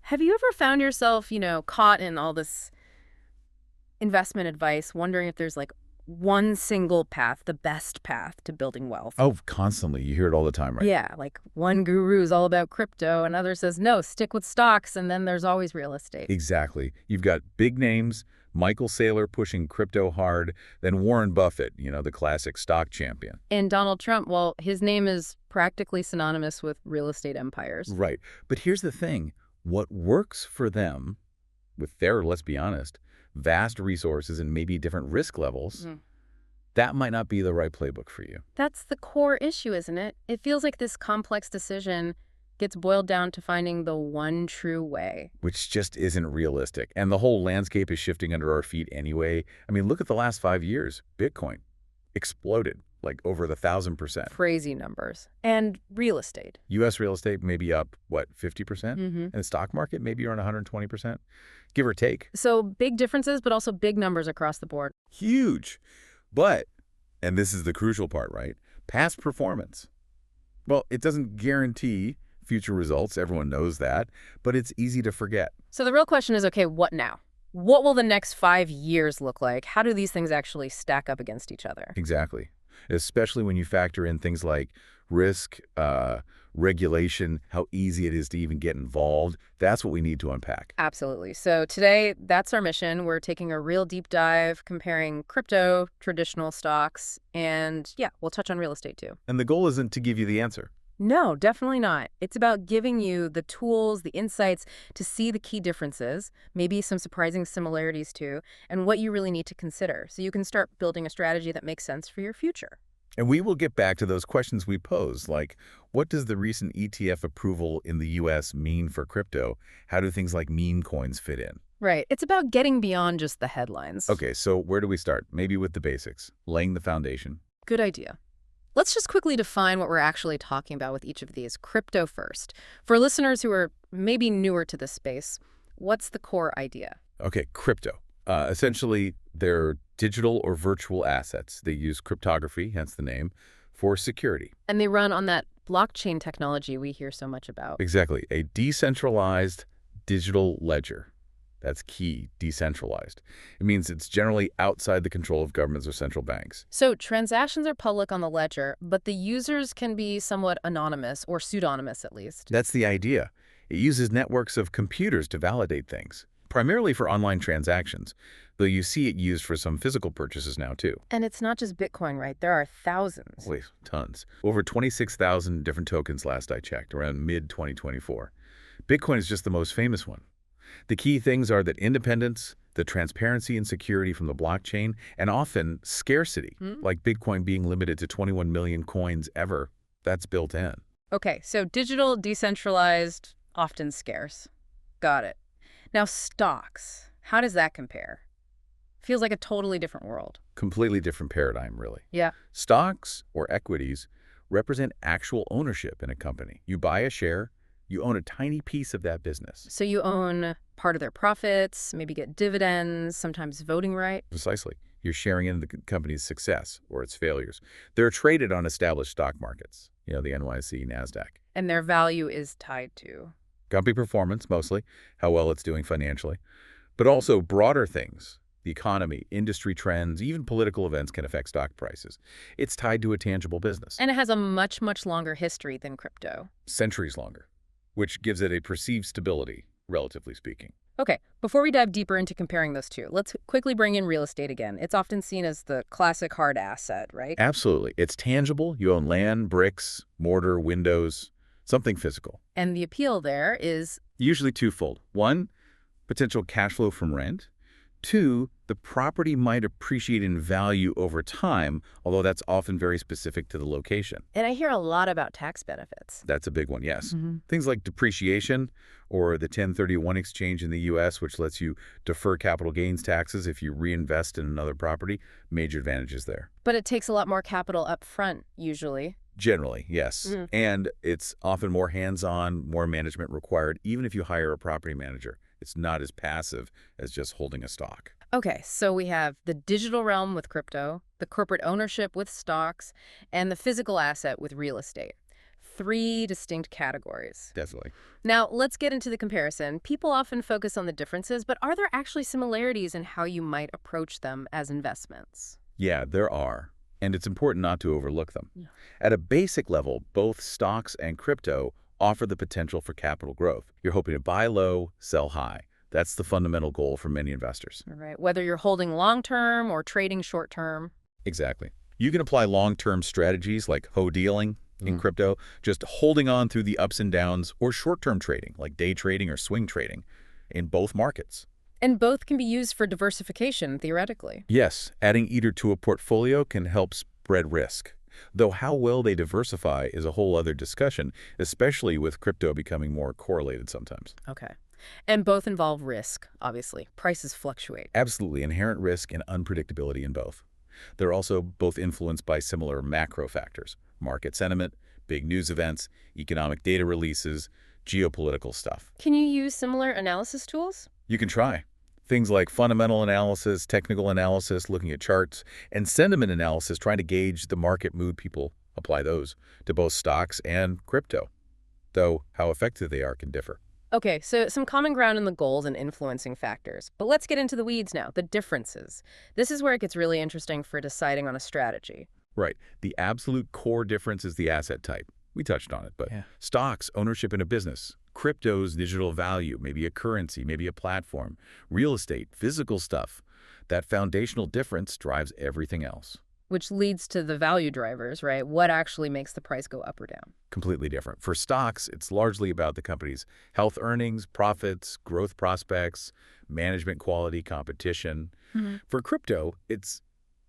Have you ever found yourself, caught in all this investment advice, wondering if there's like one single path, the best path to building wealth? Oh, constantly. You hear it all the time, right? Yeah, like one guru is all about crypto, another says, no, stick with stocks, and then there's always real estate. Exactly. You've got big names, Michael Saylor pushing crypto hard, then Warren Buffett, the classic stock champion. And Donald Trump, well, his name is practically synonymous with real estate empires. Right. But here's the thing. What works for them, with their, let's be honest, vast resources and maybe different risk levels, that might not be the right playbook for you. That's the core issue, isn't it? It feels like this complex decision gets boiled down to finding the one true way. Which just isn't realistic. And the whole landscape is shifting under our feet anyway. I mean, look at the last 5 years. Bitcoin exploded, like over 1,000%. Crazy numbers. And real estate. U.S. real estate maybe up, what, 50%? And the stock market maybe around 120%, give or take. So big differences, but also big numbers across the board. Huge. But, and this is the crucial part, right? Past performance. Well, it doesn't guarantee future results. Everyone knows that. But it's easy to forget. So the real question is, okay, what now? What will the next 5 years look like? How do these things actually stack up against each other? Exactly. Especially when you factor in things like risk, regulation, how easy it is to even get involved. That's what we need to unpack. Absolutely. So today, that's our mission. We're taking a real deep dive, comparing crypto, traditional stocks, and yeah, we'll touch on real estate too. And the goal isn't to give you the answer. No, definitely not. It's about giving you the tools, the insights to see the key differences, maybe some surprising similarities too, and what you really need to consider so you can start building a strategy that makes sense for your future. And we will get back to those questions we posed, like what does the recent ETF approval in the U.S. mean for crypto? How do things like meme coins fit in? Right. It's about getting beyond just the headlines. Okay, so where do we start? Maybe with the basics, laying the foundation. Good idea. Let's just quickly define what we're actually talking about with each of these. Crypto first. For listeners who are maybe newer to this space, what's the core idea? Okay, crypto. Essentially, they're digital or virtual assets. They use cryptography, hence the name, for security. And they run on that blockchain technology we hear so much about. Exactly. A decentralized digital ledger. That's key, decentralized. It means it's generally outside the control of governments or central banks. So transactions are public on the ledger, but the users can be somewhat anonymous or pseudonymous at least. That's the idea. It uses networks of computers to validate things, primarily for online transactions, though you see it used for some physical purchases now too. And it's not just Bitcoin, right? There are thousands. Holy, tons. Over 26,000 different tokens last I checked, around mid-2024. Bitcoin is just the most famous one. The key things are that independence, the transparency and security from the blockchain, and often scarcity, like Bitcoin being limited to 21 million coins ever. That's built in. Okay, so digital, decentralized, often scarce. Got it. Now stocks, how does that compare? Feels like a totally different world. Completely different paradigm, really. Yeah. Stocks, or equities, represent actual ownership in a company. You buy a share, you own a tiny piece of that business. So you own part of their profits, maybe get dividends, sometimes voting right. Precisely. You're sharing in the company's success or its failures. They're traded on established stock markets, the NYSE, NASDAQ. And their value is tied to Company performance, mostly, how well it's doing financially, but also broader things. The economy, industry trends, even political events can affect stock prices. It's tied to a tangible business. And it has a much, much longer history than crypto. Centuries longer, which gives it a perceived stability, relatively speaking. Okay, before we dive deeper into comparing those two, let's quickly bring in real estate again. It's often seen as the classic hard asset, right? Absolutely. It's tangible. You own land, bricks, mortar, windows, something physical. And the appeal there is Usually twofold. One, potential cash flow from rent. Two, the property might appreciate in value over time, although that's often very specific to the location. and I hear a lot about tax benefits. That's a big one, yes. Things like depreciation or the 1031 exchange in the U.S., which lets you defer capital gains taxes if you reinvest in another property, major advantages there. But it takes a lot more capital up front, usually. Generally, yes. And it's often more hands-on, more management required, even if you hire a property manager. It's not as passive as just holding a stock. Okay, so we have the digital realm with crypto, the corporate ownership with stocks, and the physical asset with real estate. three distinct categories. Definitely. Now, let's get into the comparison. People often focus on the differences, but are there actually similarities in how you might approach them as investments? Yeah, there are. And it's important not to overlook them. Yeah. At a basic level, both stocks and crypto offer the potential for capital growth. You're hoping to buy low, sell high. That's the fundamental goal for many investors. All right. Whether you're holding long-term or trading short-term. Exactly. You can apply long-term strategies like dealing in crypto, just holding on through the ups and downs, or short-term trading like day trading or swing trading in both markets. And both can be used for diversification, theoretically. Yes, adding either to a portfolio can help spread risk. Though how well they diversify is a whole other discussion, especially with crypto becoming more correlated sometimes. Okay. And both involve risk, obviously. Prices fluctuate. Absolutely inherent risk and unpredictability in both. They're also both influenced by similar macro factors: market sentiment, big news events, economic data releases, geopolitical stuff. Can you use similar analysis tools? You can try. Things like fundamental analysis, technical analysis, looking at charts, and sentiment analysis, trying to gauge the market mood. People apply those to both stocks and crypto, though how effective they are can differ. Okay, so some common ground in the goals and influencing factors. But let's get into the weeds now, the differences. This is where it gets really interesting for deciding on a strategy. Right. The absolute core difference is the asset type. We touched on it, but Yeah. stocks, ownership in a business, crypto's digital value, maybe a currency, maybe a platform, real estate, physical stuff. That foundational difference drives everything else. Which leads to the value drivers, right? What actually makes the price go up or down? Completely different. For stocks, it's largely about the company's health earnings, profits, growth prospects, management quality, competition. For crypto, it's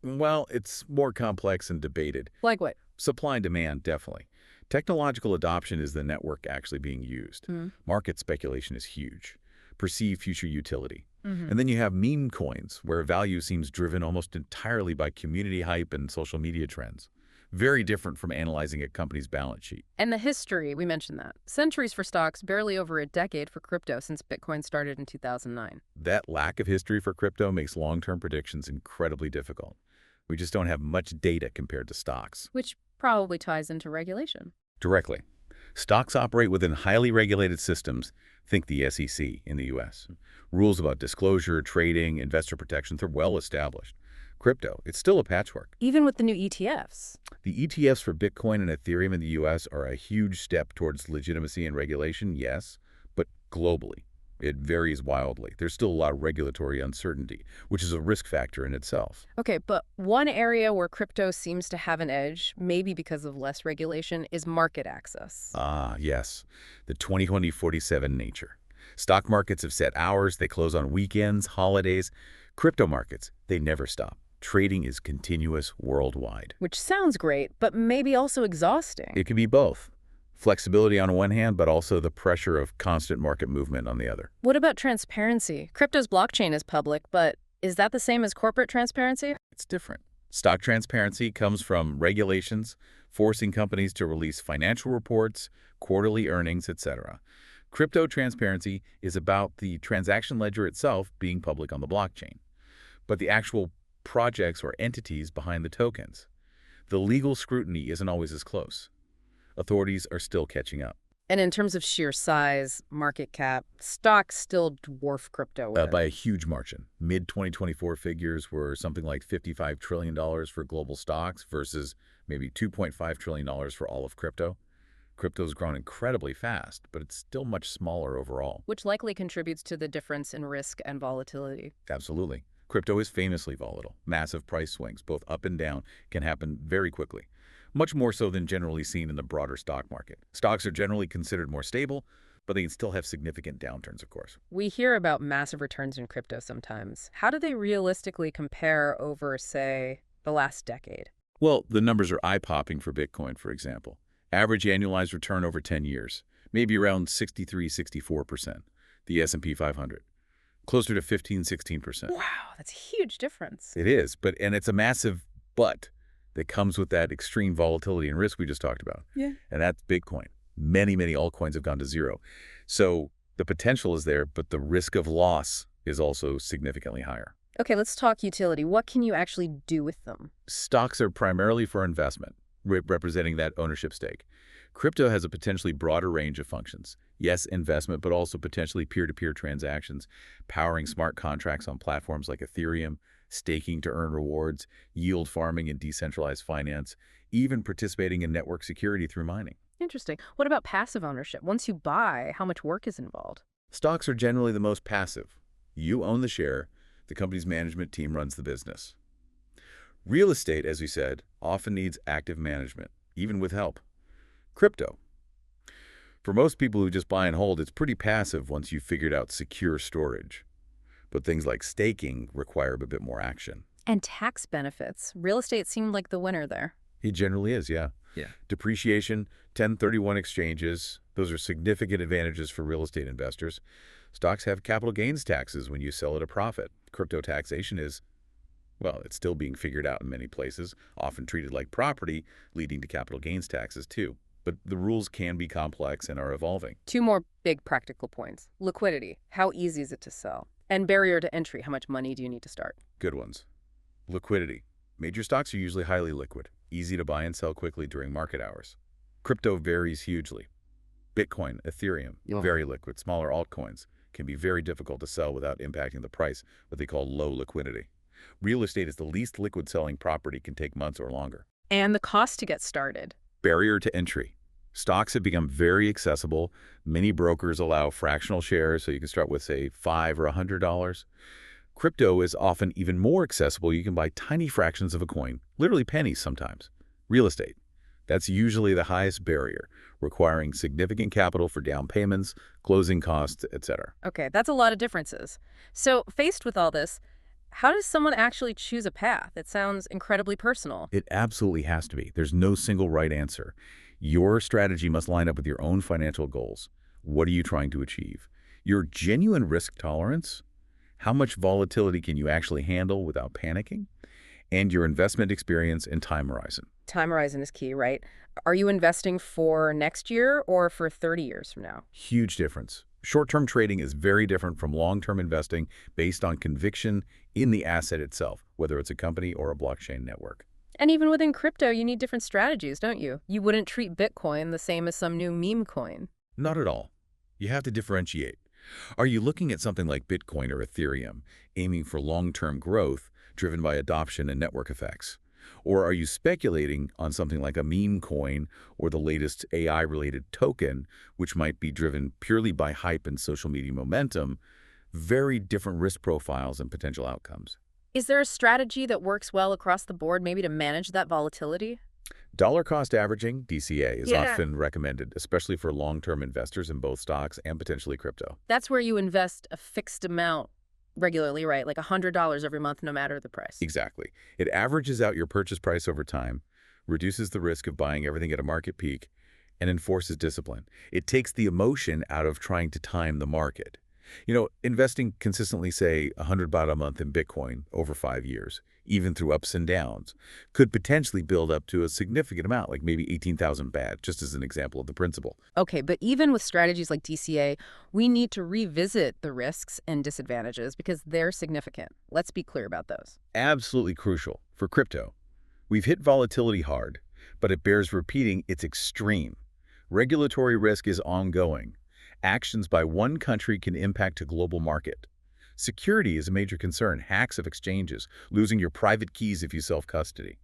more complex and debated. Like what? Supply and demand, definitely. Technological adoption is the network actually being used. Market speculation is huge. Perceived future utility. And then you have meme coins, where value seems driven almost entirely by community hype and social media trends. Very different from analyzing a company's balance sheet. And the history, we mentioned that. Centuries for stocks, barely over a decade for crypto since Bitcoin started in 2009. That lack of history for crypto makes long-term predictions incredibly difficult. We just don't have much data compared to stocks. Which probably ties into regulation. Directly. Stocks operate within highly regulated systems. Think the SEC in the U.S. Rules about disclosure, trading, investor protections are well established. Crypto, it's still a patchwork. Even with the new ETFs. The ETFs for Bitcoin and Ethereum in the U.S. are a huge step towards legitimacy and regulation, yes, but globally, it varies wildly. There's still a lot of regulatory uncertainty, which is a risk factor in itself. Okay, but one area where crypto seems to have an edge, maybe because of less regulation, is market access. Ah, yes, the 20/20/47 nature. Stock markets have set hours, they close on weekends, holidays. Crypto markets, they never stop. Trading is continuous worldwide. Which sounds great, but maybe also exhausting. It can be both. Flexibility on one hand, but also the pressure of constant market movement on the other. What about transparency? Crypto's blockchain is public, but is that the same as corporate transparency? It's different. Stock transparency comes from regulations, forcing companies to release financial reports, quarterly earnings, etc. Crypto transparency is about the transaction ledger itself being public on the blockchain, but the actual projects or entities behind the tokens. The legal scrutiny isn't always as close. Authorities are still catching up. And in terms of sheer size, market cap, stocks still dwarf crypto. By a huge margin. Mid-2024 figures were something like $55 trillion for global stocks versus maybe $2.5 trillion for all of crypto. Crypto's grown incredibly fast, but it's still much smaller overall. Which likely contributes to the difference in risk and volatility. Absolutely. Crypto is famously volatile. Massive price swings, both up and down, can happen very quickly. Much more so than generally seen in the broader stock market. Stocks are generally considered more stable, but they can still have significant downturns, of course. We hear about massive returns in crypto sometimes. How do they realistically compare over, say, the last decade? Well, the numbers are eye-popping for Bitcoin, for example. Average annualized return over 10 years, maybe around 63–64%. The S&P 500, closer to 15–16%. Wow, that's a huge difference. It is, and it's a massive but that comes with that extreme volatility and risk we just talked about. Yeah. And that's Bitcoin. Many altcoins have gone to zero. So the potential is there, but the risk of loss is also significantly higher. Okay, let's talk utility. What can you actually do with them? Stocks are primarily for investment, representing that ownership stake. Crypto has a potentially broader range of functions. Yes, investment, but also potentially peer-to-peer transactions, powering smart contracts on platforms like Ethereum, staking to earn rewards, yield farming and decentralized finance, even participating in network security through mining. Interesting. What about passive ownership? Once you buy, how much work is involved? Stocks are generally the most passive. You own the share, the company's management team runs the business. Real estate, as we said, often needs active management, even with help. Crypto. For most people who just buy and hold, it's pretty passive once you've figured out secure storage. But things like staking require a bit more action. And tax benefits. Real estate seemed like the winner there. It generally is, yeah. Yeah. Depreciation, 1031 exchanges, those are significant advantages for real estate investors. Stocks have capital gains taxes when you sell at a profit. Crypto taxation is, well, it's still being figured out in many places, often treated like property, leading to capital gains taxes too. But the rules can be complex and are evolving. Two more big practical points. Liquidity. How easy is it to sell? And barrier to entry. How much money do you need to start? Good ones. Liquidity. Major stocks are usually highly liquid, easy to buy and sell quickly during market hours. Crypto varies hugely. Bitcoin, Ethereum, very liquid. Smaller altcoins can be very difficult to sell without impacting the price, what they call low liquidity. Real estate is the least liquid selling property, can take months or longer. And the cost to get started. Barrier to entry. Stocks have become very accessible. Many brokers allow fractional shares, so you can start with, say, $5 or $100. Crypto is often even more accessible. You can buy tiny fractions of a coin, literally pennies sometimes. Real estate. That's usually the highest barrier, requiring significant capital for down payments, closing costs, etc. Okay, that's a lot of differences. So, faced with all this, how does someone actually choose a path? It sounds incredibly personal. It absolutely has to be. There's no single right answer. Your strategy must line up with your own financial goals. What are you trying to achieve? Your genuine risk tolerance? How much volatility can you actually handle without panicking? And your investment experience and time horizon. Time horizon is key, right? Are you investing for next year or for 30 years from now? Huge difference. Short-term trading is very different from long-term investing based on conviction in the asset itself, whether it's a company or a blockchain network. And even within crypto, you need different strategies, don't you? You wouldn't treat Bitcoin the same as some new meme coin. Not at all. You have to differentiate. Are you looking at something like Bitcoin or Ethereum, aiming for long-term growth driven by adoption and network effects? Or are you speculating on something like a meme coin or the latest AI-related token, which might be driven purely by hype and social media momentum? Very different risk profiles and potential outcomes. Is there a strategy that works well across the board, maybe to manage that volatility? Dollar cost averaging, DCA, is often recommended, especially for long-term investors in both stocks and potentially crypto. That's where you invest a fixed amount regularly, right? Like $100 every month, no matter the price. Exactly. It averages out your purchase price over time, reduces the risk of buying everything at a market peak, and enforces discipline. It takes the emotion out of trying to time the market. You know, investing consistently, say, 100 baht a month in Bitcoin over 5 years, even through ups and downs, could potentially build up to a significant amount, like maybe 18,000 baht, just as an example of the principle. Okay, but even with strategies like DCA, we need to revisit the risks and disadvantages because they're significant. Let's be clear about those. Absolutely crucial for crypto. We've hit volatility hard, but it bears repeating it's extreme. Regulatory risk is ongoing. Actions by one country can impact a global market. Security is a major concern. Hacks of exchanges, losing your private keys if you self-custody.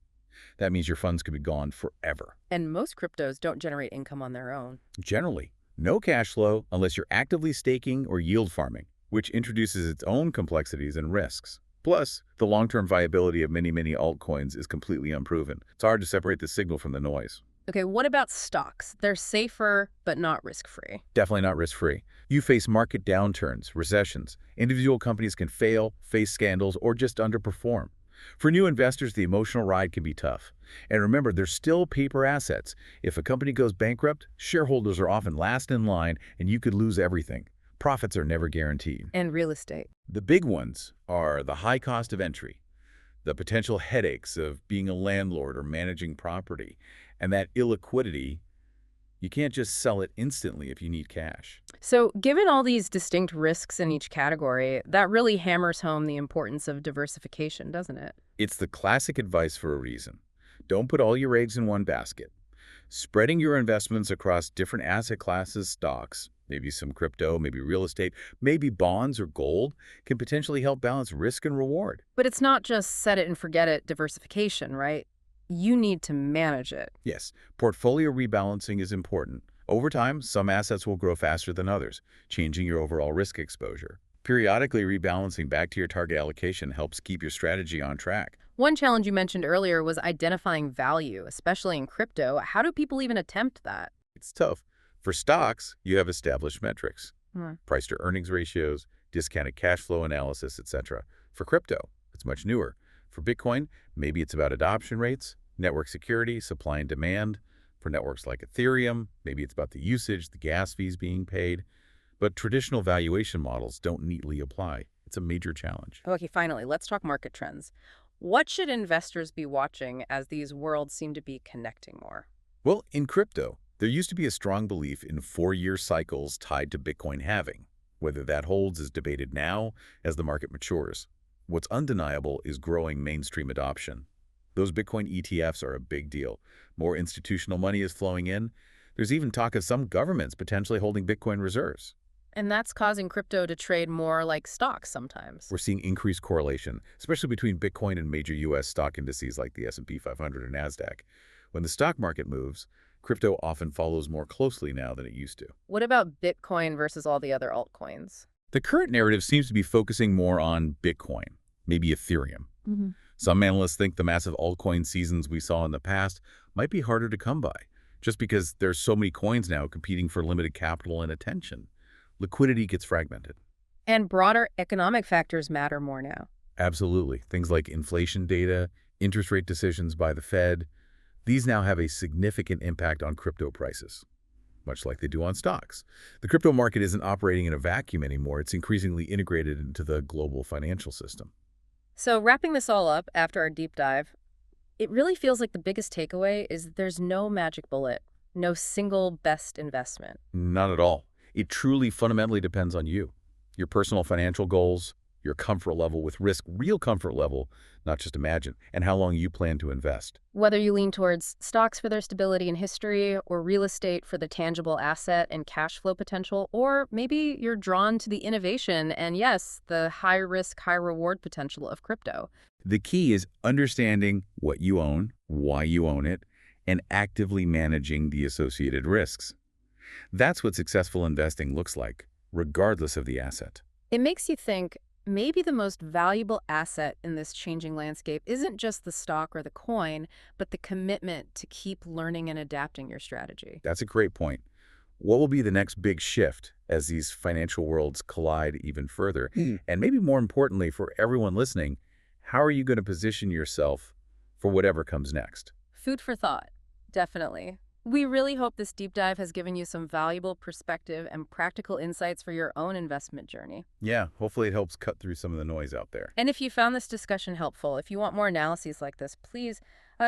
That means your funds could be gone forever. And most cryptos don't generate income on their own. Generally, no cash flow unless you're actively staking or yield farming, which introduces its own complexities and risks. Plus, the long-term viability of many altcoins is completely unproven. It's hard to separate the signal from the noise. Okay, what about stocks? They're safer, but not risk-free. Definitely not risk-free. You face market downturns, recessions. Individual companies can fail, face scandals, or just underperform. For new investors, the emotional ride can be tough. And remember, they're still paper assets. If a company goes bankrupt, shareholders are often last in line, and you could lose everything. Profits are never guaranteed. And real estate. The big ones are the high cost of entry, the potential headaches of being a landlord or managing property, and that illiquidity. You can't just sell it instantly if you need cash. So given all these distinct risks in each category, that really hammers home the importance of diversification, doesn't it? It's the classic advice for a reason. Don't put all your eggs in one basket. Spreading your investments across different asset classes, stocks, maybe some crypto, maybe real estate, maybe bonds or gold, can potentially help balance risk and reward. But it's not just set it and forget it diversification, right? You need to manage it. Yes, portfolio rebalancing is important. Over time, some assets will grow faster than others, changing your overall risk exposure. Periodically rebalancing back to your target allocation helps keep your strategy on track. One challenge you mentioned earlier was identifying value, especially in crypto. How do people even attempt that? It's tough. For stocks, you have established metrics, Hmm. price to earnings ratios, discounted cash flow analysis, etc. For crypto, it's much newer. For Bitcoin, maybe it's about adoption rates, network security, supply and demand. For networks like Ethereum, maybe it's about the usage, the gas fees being paid. But traditional valuation models don't neatly apply. It's a major challenge. Okay, finally, let's talk market trends. What should investors be watching as these worlds seem to be connecting more? Well, in crypto, there used to be a strong belief in four-year cycles tied to Bitcoin halving. Whether that holds is debated now as the market matures. What's undeniable is growing mainstream adoption. Those Bitcoin ETFs are a big deal. More institutional money is flowing in. There's even talk of some governments potentially holding Bitcoin reserves. And that's causing crypto to trade more like stocks sometimes. We're seeing increased correlation, especially between Bitcoin and major U.S. stock indices like the S&P 500 or NASDAQ. When the stock market moves, crypto often follows more closely now than it used to. What about Bitcoin versus all the other altcoins? The current narrative seems to be focusing more on Bitcoin, maybe Ethereum. Some analysts think the massive altcoin seasons we saw in the past might be harder to come by, just because there's so many coins now competing for limited capital and attention. Liquidity gets fragmented. And broader economic factors matter more now. Absolutely. Things like inflation data, interest rate decisions by the Fed, these now have a significant impact on crypto prices, much like they do on stocks. The crypto market isn't operating in a vacuum anymore. It's increasingly integrated into the global financial system. So wrapping this all up after our deep dive, it really feels like the biggest takeaway is that there's no magic bullet, no single best investment. Not at all. It truly fundamentally depends on you, your personal financial goals, your comfort level with risk, real comfort level, not just imagine, and how long you plan to invest. Whether you lean towards stocks for their stability and history, or real estate for the tangible asset and cash flow potential, or maybe you're drawn to the innovation and, yes, the high risk, high reward potential of crypto. The key is understanding what you own, why you own it, and actively managing the associated risks. That's what successful investing looks like, regardless of the asset. It makes you think maybe the most valuable asset in this changing landscape isn't just the stock or the coin, but the commitment to keep learning and adapting your strategy. That's a great point. What will be the next big shift as these financial worlds collide even further? And maybe more importantly, for everyone listening, how are you going to position yourself for whatever comes next? Food for thought, definitely. We really hope this deep dive has given you some valuable perspective and practical insights for your own investment journey. Yeah, hopefully it helps cut through some of the noise out there. And if you found this discussion helpful, if you want more analyses like this, please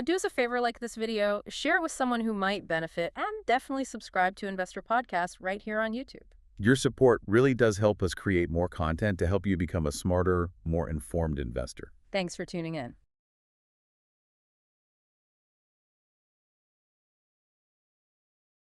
do us a favor, like this video, share it with someone who might benefit, and definitely subscribe to Investor Podcast right here on YouTube. Your support really does help us create more content to help you become a smarter, more informed investor. Thanks for tuning in.